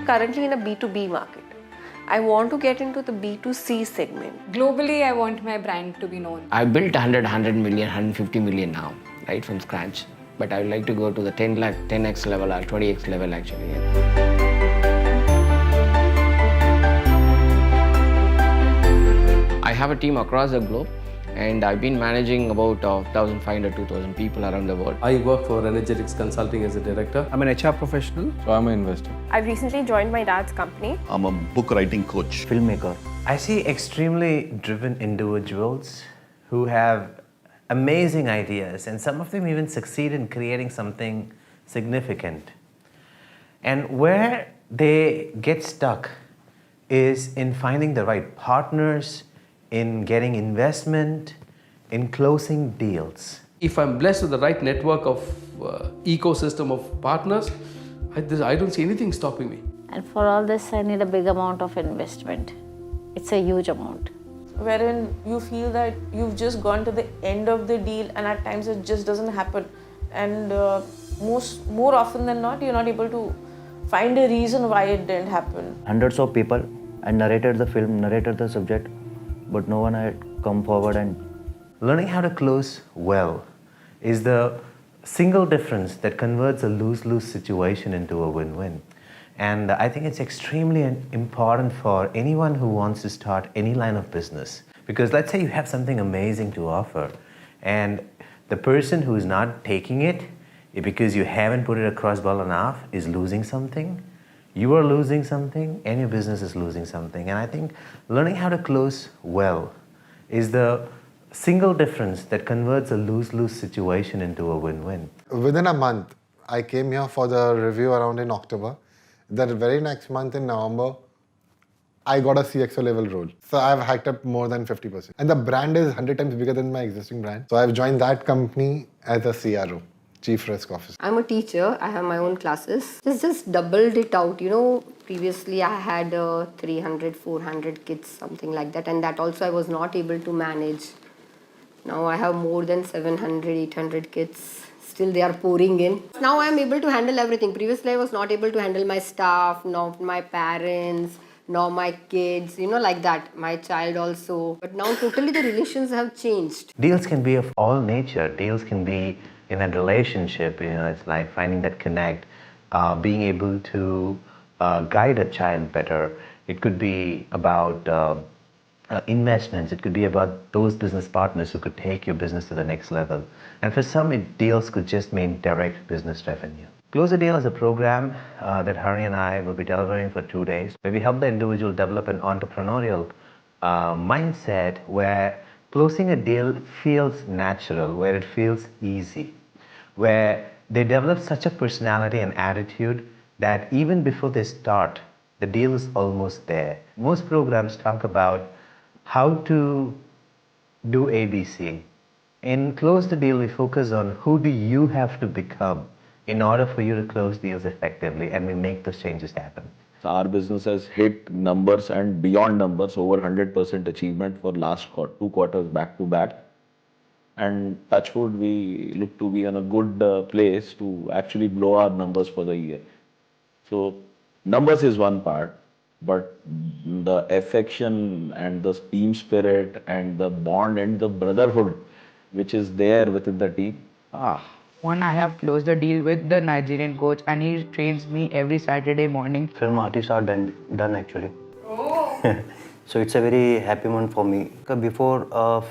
Currently in a B2B market. I want to get into the B2C segment. Globally, I want my brand to be known. I built 100 million, 150 million now, right, from scratch. But I would like to go to the 10x level or 20x level actually. I have a team across the globe, and I've been managing about 1,500 to 2,000 people around the world. I work for Energetics Consulting as a director. I'm an HR professional. So I'm an investor. I've recently joined my dad's company. I'm a book writing coach. Filmmaker. I see extremely driven individuals who have amazing ideas, and some of them even succeed in creating something significant. And where they get stuck is in finding the right partners, in getting investment, in closing deals. If I'm blessed with the right network of ecosystem of partners, I don't see anything stopping me. And for all this, I need a big amount of investment. It's a huge amount. Wherein you feel that you've just gone to the end of the deal and at times it just doesn't happen. And more often than not, you're not able to find a reason why it didn't happen. Hundreds of people, I narrated the film, narrated the subject, but no one had come forward. And learning how to close well is the single difference that converts a lose-lose situation into a win-win. And I think it's extremely important for anyone who wants to start any line of business. Because let's say you have something amazing to offer, and the person who's not taking it because you haven't put it across well enough is losing something. You are losing something, and your business is losing something. And I think learning how to close well is the single difference that converts a lose-lose situation into a win-win. Within a month, I came here for the review around in October. The very next month in November, I got a CXO level role. So I've hiked up more than 50%. And the brand is 100 times bigger than my existing brand. So I've joined that company as a CRO. Chief Risk Officer. I'm a teacher. I have my own classes. Just doubled it out. You know, previously I had 300, 400 kids, something like that. And that also I was not able to manage. Now I have more than 700, 800 kids. Still they are pouring in. Now I am able to handle everything. Previously I was not able to handle my staff, not my parents, nor my kids, you know, like that. My child also. But now totally the relations have changed. Deals can be of all nature. Deals can be in a relationship, you know, it's like finding that connect, being able to guide a child better. It could be about investments. It could be about those business partners who could take your business to the next level. And for some, deals could just mean direct business revenue. Close a Deal is a program that Harini and I will be delivering for 2 days, where we help the individual develop an entrepreneurial mindset where closing a deal feels natural, where it feels easy, where they develop such a personality and attitude that even before they start, the deal is almost there. Most programs talk about how to do ABC. In Close the Deal, we focus on who do you have to become in order for you to close deals effectively, and we make those changes happen. So our business has hit numbers and beyond numbers, over 100% achievement for last 2 quarters back to back. And touch wood, we look to be in a good place to actually blow our numbers for the year. So numbers is one part, but the affection and the team spirit and the bond and the brotherhood which is there within the team. One, I have closed a deal with the Nigerian coach, and he trains me every Saturday morning. Film artists are done actually. Oh. So it's a very happy moment for me. Before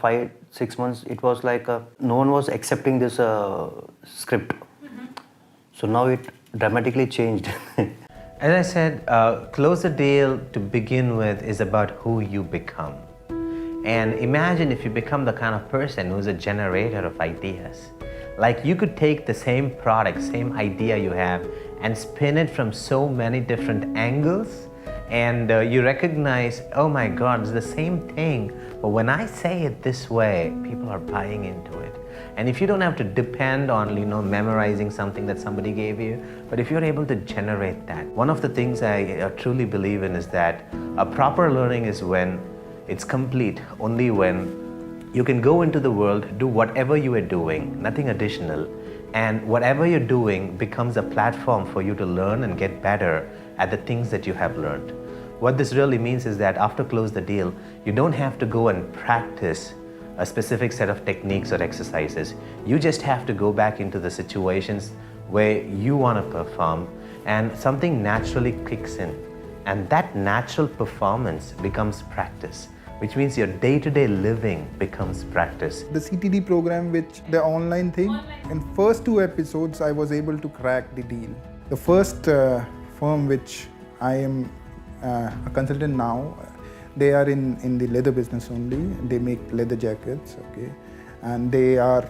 5-6 months, it was like no one was accepting this script. Mm-hmm. So now it dramatically changed. As I said, Close the Deal to begin with is about who you become. And imagine if you become the kind of person who's a generator of ideas. Like you could take the same product, same idea you have, and spin it from so many different angles, and you recognize, oh my God, it's the same thing, but when I say it this way, people are buying into it. And if you don't have to depend on, memorizing something that somebody gave you, but if you're able to generate that. One of the things I truly believe in is that a proper learning is when it's complete, only when you can go into the world, do whatever you are doing, nothing additional, And whatever you're doing becomes a platform for you to learn and get better at the things that you have learned. What this really means is that after close the deal, you don't have to go and practice a specific set of techniques or exercises. You just have to go back into the situations where you want to perform, and something naturally kicks in. And that natural performance becomes practice, which means your day-to-day living becomes practice. The CTD program, which the online thing, in first 2 episodes I was able to crack the deal. The first firm which I am a consultant now, they are in the leather business only. They make leather jackets, okay, and they are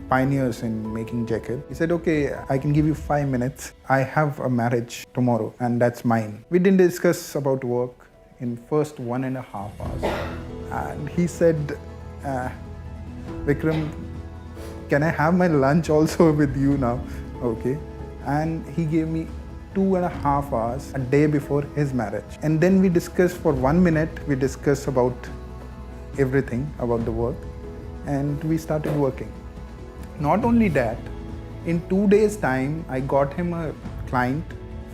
pioneers in making jacket. He said, okay, I can give you 5 minutes. I have a marriage tomorrow and that's mine. We didn't discuss about work in first 1.5 hours. And he said, Vikram, can I have my lunch also with you now? Okay. And he gave me 2.5 hours a day before his marriage. And then we discussed for 1 minute, we discussed about everything about the work, and we started working. Not only that, in 2 days' time, I got him a client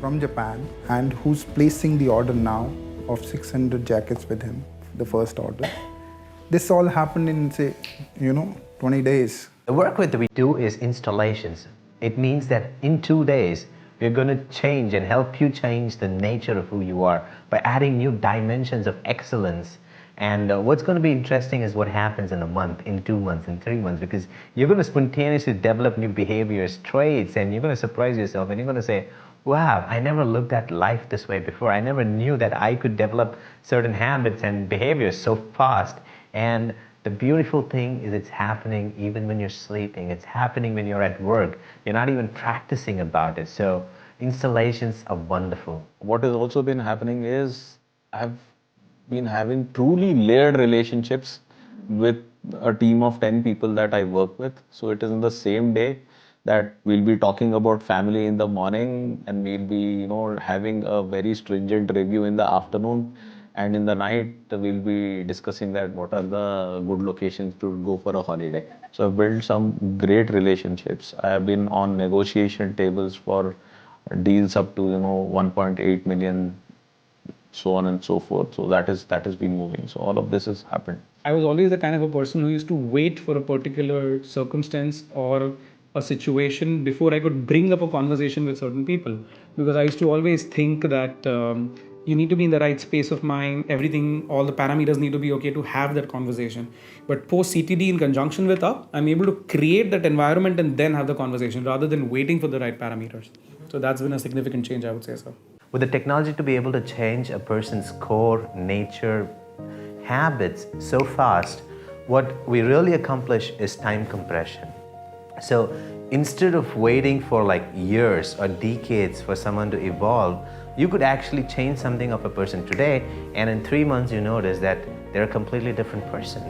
from Japan and who's placing the order now of 600 jackets with him, the first order. This all happened in, say, 20 days. The work that we do is installations. It means that in 2 days, we're going to change and help you change the nature of who you are by adding new dimensions of excellence. And what's going to be interesting is what happens in a month, in 2 months, in 3 months, because you're going to spontaneously develop new behaviors, traits, and you're going to surprise yourself and you're going to say, wow, I never looked at life this way before. I never knew that I could develop certain habits and behaviors so fast. And the beautiful thing is it's happening even when you're sleeping. It's happening when you're at work. You're not even practicing about it. So installations are wonderful. What has also been happening is I've been having truly layered relationships with a team of 10 people that I work with. So it is in the same day that we'll be talking about family in the morning, and we'll be, having a very stringent review in the afternoon. And in the night, we'll be discussing that what are the good locations to go for a holiday. So I've built some great relationships. I have been on negotiation tables for deals up to 1.8 million, so on and so forth. So that has been moving. So all of this has happened. I was always the kind of a person who used to wait for a particular circumstance or a situation before I could bring up a conversation with certain people, because I used to always think that you need to be in the right space of mind, everything, all the parameters need to be okay to have that conversation. But post CTD in conjunction with UP, I'm able to create that environment and then have the conversation rather than waiting for the right parameters. So that's been a significant change, I would say so. With the technology to be able to change a person's core nature, habits so fast, what we really accomplish is time compression. So instead of waiting for like years or decades for someone to evolve, you could actually change something of a person today, and in 3 months you notice that they're a completely different person.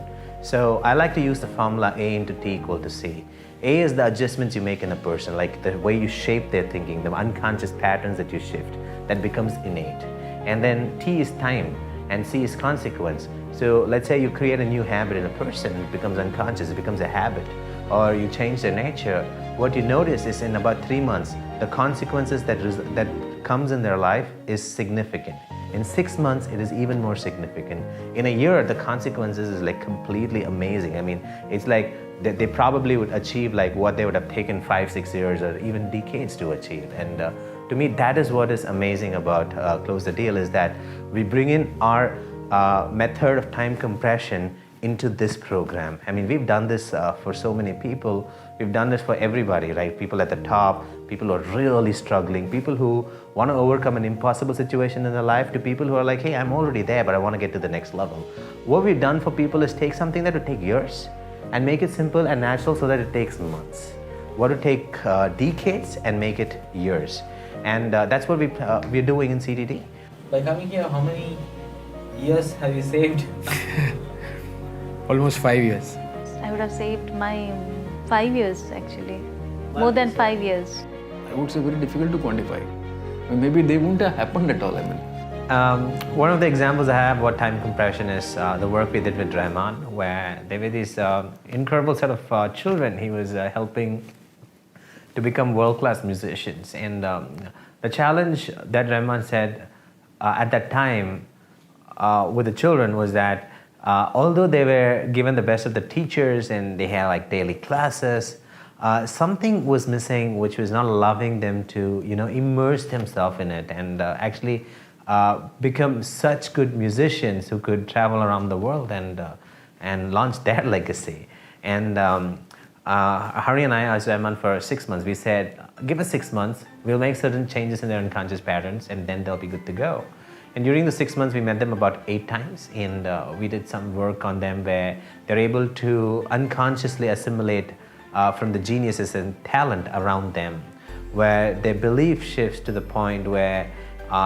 So I like to use the formula A into T equal to C. A is the adjustments you make in a person, like the way you shape their thinking, the unconscious patterns that you shift, that becomes innate. And then T is time, and C is consequence. So let's say you create a new habit in a person, it becomes unconscious, it becomes a habit, or you change their nature. What you notice is in about 3 months, the consequences that comes in their life is significant. In 6 months, it is even more significant. In a year, the consequences is like completely amazing. I mean, it's like they probably would achieve like what they would have taken 5-6 years or even decades to achieve. And to me, that is what is amazing about Close the Deal, is that we bring in our method of time compression into this program. I mean, we've done this for so many people. We've done this for everybody, right? People at the top, people who are really struggling, people who want to overcome an impossible situation in their life, to people who are like, hey, I'm already there, but I want to get to the next level. What we've done for people is take something that would take years and make it simple and natural so that it takes months. What would take decades and make it years. And that's what we're doing in CTD. By coming here, how many years have you saved? Almost 5 years. I would have saved my 5 years actually. More than 5 years. I would say very difficult to quantify. Maybe they wouldn't have happened at all. I mean, one of the examples I have what time compression is the work we did with Rahman, where there were these incredible set of children he was helping to become world-class musicians. And the challenge that Rahman said at that time with the children was that although they were given the best of the teachers and they had like daily classes, something was missing, which was not allowing them to, immerse themselves in it and actually become such good musicians who could travel around the world and launch their legacy. And Hari and I asked Rahman for 6 months. We said, give us 6 months, we'll make certain changes in their unconscious patterns and then they'll be good to go. And during the 6 months, we met them about 8 times, and we did some work on them where they're able to unconsciously assimilate from the geniuses and talent around them, where their belief shifts to the point where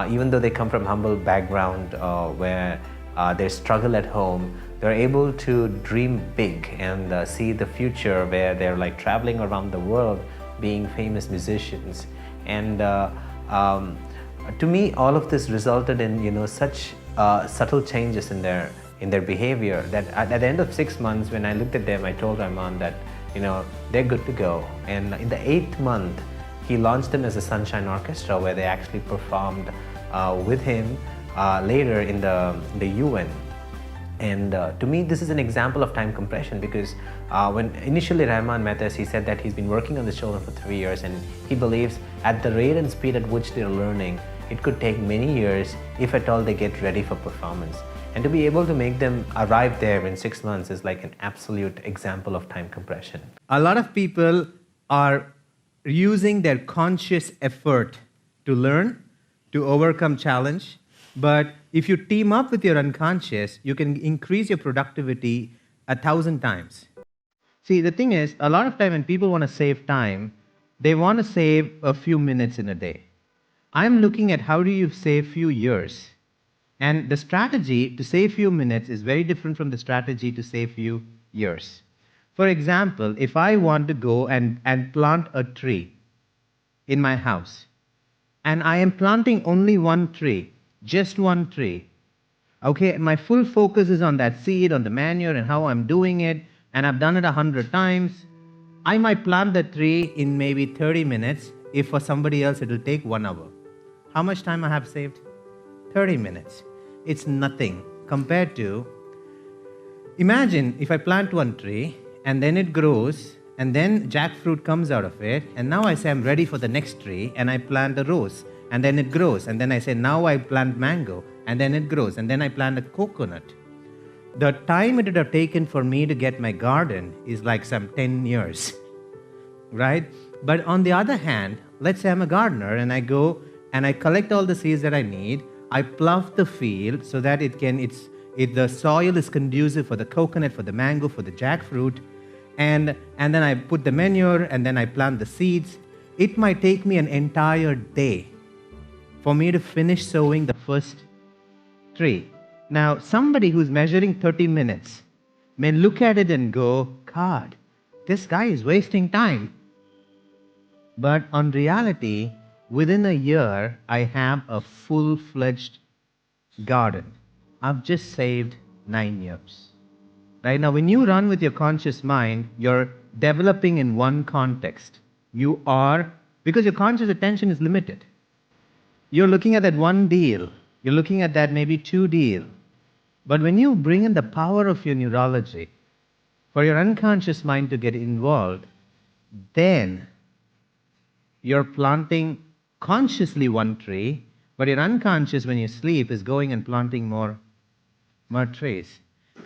even though they come from humble background, where they struggle at home, they're able to dream big and see the future where they're like traveling around the world, being famous musicians. And to me, all of this resulted in such subtle changes in their behavior that at the end of 6 months, when I looked at them, I told Rahman that they're good to go. And in the 8th month, he launched them as a Sunshine Orchestra, where they actually performed with him later in the UN. And to me, this is an example of time compression, because when initially Rahman met us, he said that he's been working on the children for 3 years, and he believes at the rate and speed at which they're learning, it could take many years if at all they get ready for performance. And to be able to make them arrive there in 6 months is like an absolute example of time compression. A lot of people are using their conscious effort to learn, to overcome challenge. But if you team up with your unconscious, you can increase your productivity 1,000 times. See, the thing is, a lot of time when people want to save time, they want to save a few minutes in a day. I'm looking at how do you save few years. And the strategy to save few minutes is very different from the strategy to save few years. For example, if I want to go and plant a tree in my house, and I am planting only one tree, just one tree, okay, my full focus is on that seed, on the manure and how I'm doing it, and I've done it 100 times, I might plant the tree in maybe 30 minutes. If for somebody else, it'll take 1 hour. How much time I have saved? 30 minutes. It's nothing compared to, imagine if I plant one tree and then it grows and then jackfruit comes out of it, and now I say I'm ready for the next tree and I plant a rose and then it grows, and then I say now I plant mango and then it grows, and then I plant a coconut. The time it would have taken for me to get my garden is like some 10 years, right? But on the other hand, let's say I'm a gardener and I go and I collect all the seeds that I need. I plough the field so that the soil is conducive for the coconut, for the mango, for the jackfruit, and then I put the manure and then I plant the seeds. It might take me an entire day for me to finish sowing the first tree. Now, somebody who's measuring 30 minutes may look at it and go, God, this guy is wasting time. But on reality, within a year, I have a full-fledged garden. I've just saved 9 years. Right now, when you run with your conscious mind, you're developing in one context. Because your conscious attention is limited. You're looking at that one deal. You're looking at that maybe 2 deals. But when you bring in the power of your neurology, for your unconscious mind to get involved, then you're planting consciously one tree, but your unconscious, when you sleep, is going and planting more trees.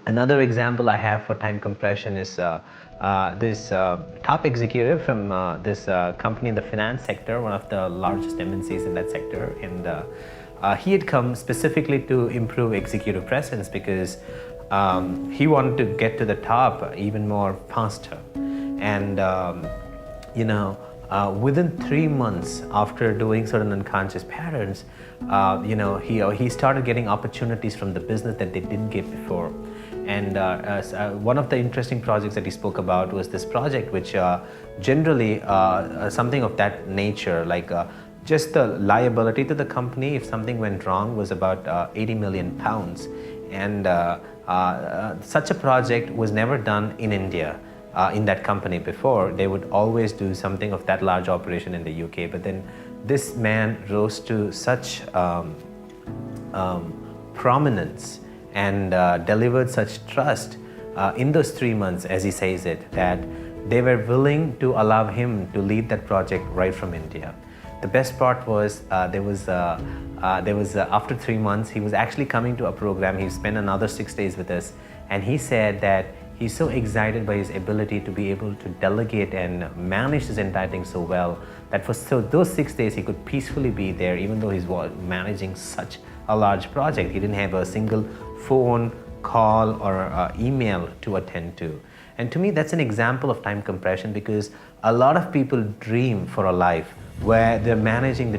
Another example I have for time compression is this top executive from this company in the finance sector, one of the largest MNCs in that sector. And he had come specifically to improve executive presence because he wanted to get to the top even more faster. And, within 3 months after doing certain unconscious patterns, he started getting opportunities from the business that they didn't get before. And one of the interesting projects that he spoke about was this project, which generally something of that nature, like just the liability to the company if something went wrong, was about 80 million pounds. And such a project was never done in India. in that company before, they would always do something of that large operation in the UK. But then this man rose to such prominence and delivered such trust in those 3 months, as he says it, that they were willing to allow him to lead that project right from India. The best part was there was after 3 months, he was actually coming to a program. He spent another 6 days with us, and he said that he's so excited by his ability to be able to delegate and manage this entire thing so well that for those 6 days he could peacefully be there, even though he's managing such a large project. He didn't have a single phone call or email to attend to. And to me, that's an example of time compression, because a lot of people dream for a life where they're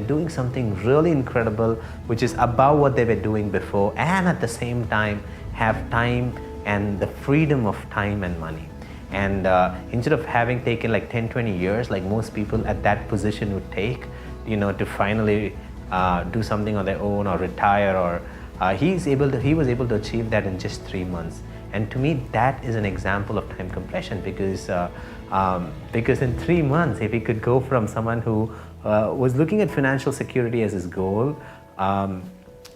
doing something really incredible, which is above what they were doing before, and at the same time have time and the freedom of time and money. And instead of having taken like 10-20 years like most people at that position would take, to finally do something on their own or retire, or he was able to achieve that in just 3 months. And to me, that is an example of time compression, because in 3 months, if he could go from someone who was looking at financial security as his goal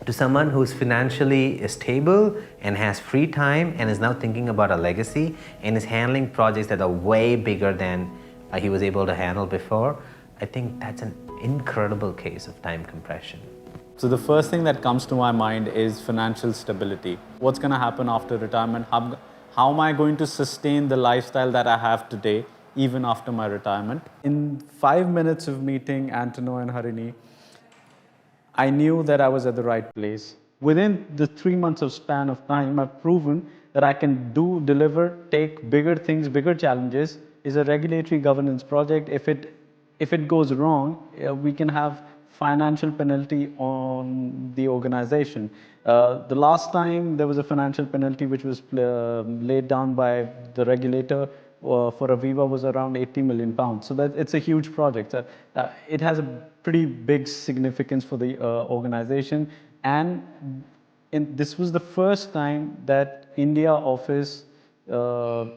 to someone who's financially stable and has free time and is now thinking about a legacy and is handling projects that are way bigger than he was able to handle before, I think that's an incredible case of time compression. So the first thing that comes to my mind is financial stability. What's going to happen after retirement? How am I going to sustain the lifestyle that I have today, even after my retirement? In 5 minutes of meeting Antano and Harini, I knew that I was at the right place. Within the 3 months of span of time, I've proven that I can deliver, take bigger things, bigger challenges. Is a regulatory governance project. If it goes wrong, we can have financial penalty on the organization. The last time there was a financial penalty which was laid down by the regulator for Aviva was around £80 million. So that it's a huge project. It has a pretty big significance for the organization. And this was the first time that India office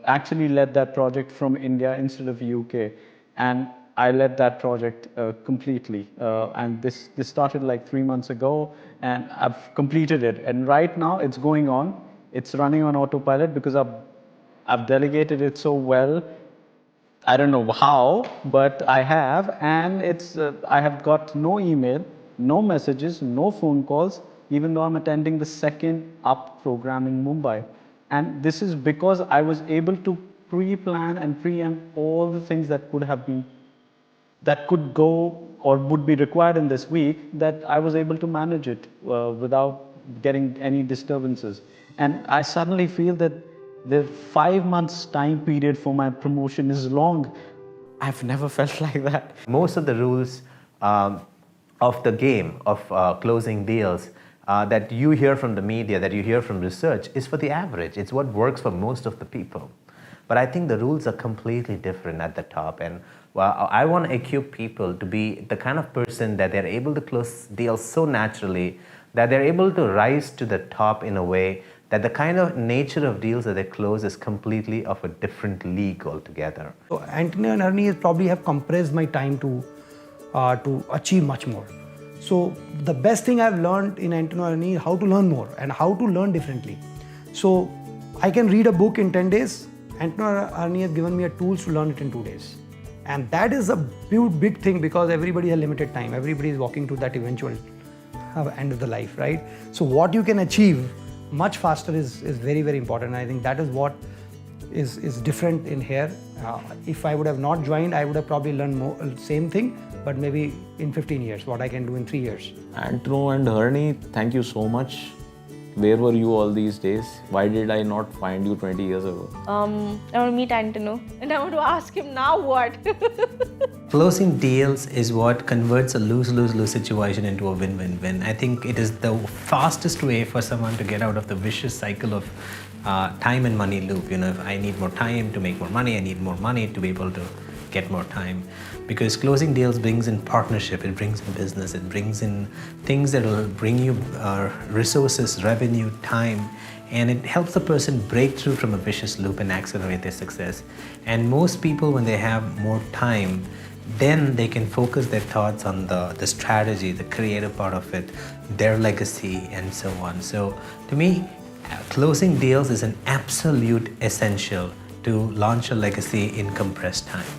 actually led that project from India instead of UK. And I led that project completely, and this started like 3 months ago, and I've completed it. And right now it's going on. It's running on autopilot because I've delegated it so well. I don't know how, but I have, and I have got no email, no messages, no phone calls, even though I'm attending the second UP program in Mumbai. And this is because I was able to pre-plan and preempt all the things that could go or would be required in this week, that I was able to manage it without getting any disturbances. And I suddenly feel that the 5 months time period for my promotion is long. I've never felt like that. Most of the rules of the game of closing deals that you hear from the media, that you hear from research, is for the average. It's what works for most of the people. But I think the rules are completely different at the top. And I want to equip people to be the kind of person that they're able to close deals so naturally, that they're able to rise to the top in a way that the kind of nature of deals that they close is completely of a different league altogether. So Antano and Harini probably have compressed my time to achieve much more. So the best thing I've learned in Antano and Harini is how to learn more and how to learn differently. So I can read a book in 10 days. Antano and Harini have given me tools to learn it in 2 days. And that is a big thing, because everybody has limited time. Everybody is walking to that eventual end of the life, right? So what you can achieve much faster is very, very important. I think that is what is different in here. If I would have not joined, I would have probably learned more, same thing, but maybe in 15 years, what I can do in 3 years. Antano and Harini, thank you so much. Where were you all these days? Why did I not find you 20 years ago? I want to meet Antano and I want to ask him now what. Closing deals is what converts a lose-lose-lose situation into a win-win-win. I think it is the fastest way for someone to get out of the vicious cycle of time and money loop. If I need more time to make more money, I need more money to be able to get more time. Because closing deals brings in partnership, it brings in business, it brings in things that will bring you resources, revenue, time, and it helps the person break through from a vicious loop and accelerate their success. And most people, when they have more time, then they can focus their thoughts on the strategy, the creative part of it, their legacy, and so on. So to me, closing deals is an absolute essential to launch a legacy in compressed time.